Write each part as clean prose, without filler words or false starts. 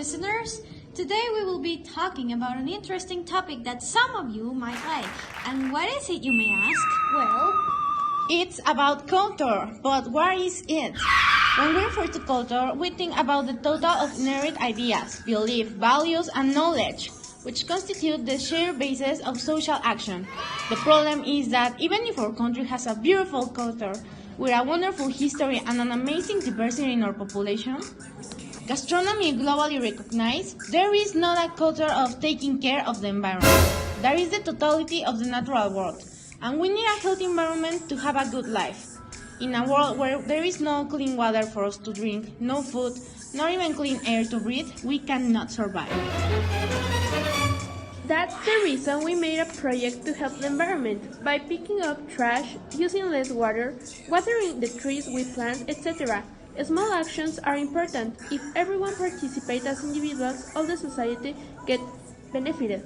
listeners! Today we will be talking about an interesting topic that some of you might like. And what is it, you may ask? Well, it's about culture, but what is it? When we refer to culture, we think about the total of inherent ideas, beliefs, values, and knowledge, which constitute the shared basis of social action. The problem is that even if our country has a beautiful culture, with a wonderful history and an amazing diversity in our population, gastronomy globally recognized, there is not a culture of taking care of the environment. There is the totality of the natural world, and we need a healthy environment to have a good life. In a world where there is no clean water for us to drink, no food, not even clean air to breathe, we cannot survive. That's the reason we made a project to help the environment, by picking up trash, using less water, watering the trees we plant, etc. Small actions are important. If everyone participates as individuals, all the society gets benefited.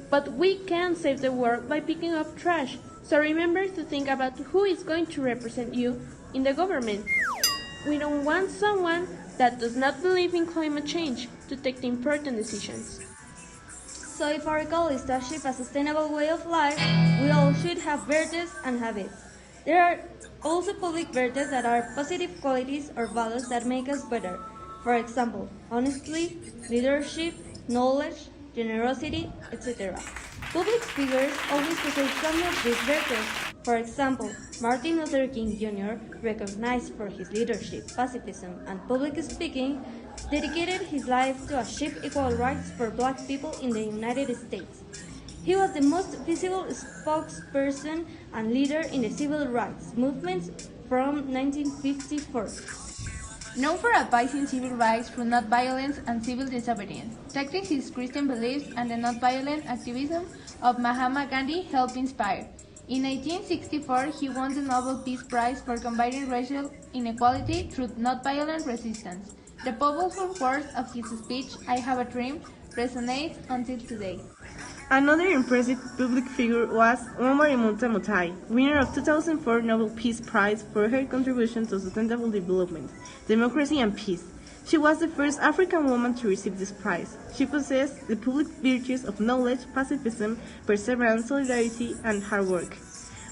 But we can save the world by picking up trash. So remember to think about who is going to represent you in the government. We don't want someone that does not believe in climate change to take the important decisions. So if our goal is to achieve a sustainable way of life, we all should have virtues and habits. There are also public virtues that are positive qualities or values that make us better. For example, honesty, leadership, knowledge, generosity, etc. Public figures always possess some of these virtues. For example, Martin Luther King Jr., recognized for his leadership, pacifism, and public speaking, dedicated his life to achieve equal rights for black people in the United States. He was the most visible spokesperson and leader in the civil rights movement from 1954. Known for advising civil rights through nonviolence and civil disobedience, taking his Christian beliefs and the nonviolent activism of Mahatma Gandhi helped inspire. In 1864, he won the Nobel Peace Prize for combating racial inequality through nonviolent resistance. The powerful words of his speech, "I have a dream," resonates until today. Another impressive public figure was Omar Mutai, winner of 2004 Nobel Peace Prize for her contribution to sustainable development, democracy and peace. She was the first African woman to receive this prize. She possessed the public virtues of knowledge, pacifism, perseverance, solidarity, and hard work.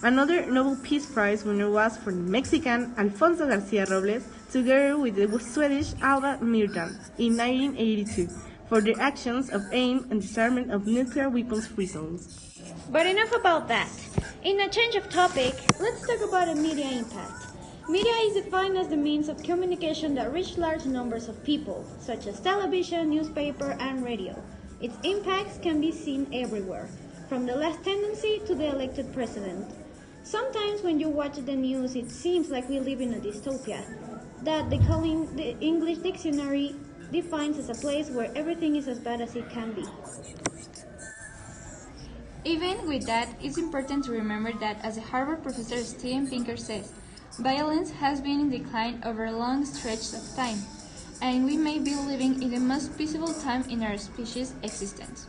Another Nobel Peace Prize winner was for the Mexican Alfonso Garcia Robles, together with the Swedish Alva Myrdal in 1982. For their actions of aim and disarmament of nuclear weapons-free zones. but enough about that. In a change of topic, let's talk about a media impact. Media is defined as the means of communication that reach large numbers of people, such as television, newspaper, and radio. Its impacts can be seen everywhere, from the left tendency to the elected president. Sometimes when you watch the news, it seems like we live in a dystopia, that the English dictionary defines as a place where everything is as bad as it can be. Even with that, it's important to remember that, as the Harvard professor Steven Pinker says, violence has been in decline over long stretches of time, and we may be living in the most peaceful time in our species' existence.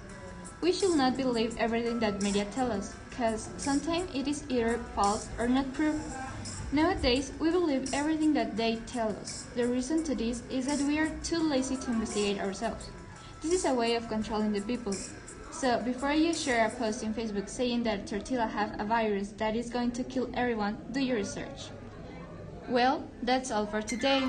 We should not believe everything that media tell us, because sometimes it is either false or not true. Nowadays, we believe everything that they tell us. The reason to this is that we are too lazy to investigate ourselves. This is a way of controlling the people. So, before you share a post in Facebook saying that tortilla have a virus that is going to kill everyone, do your research. Well, that's all for today.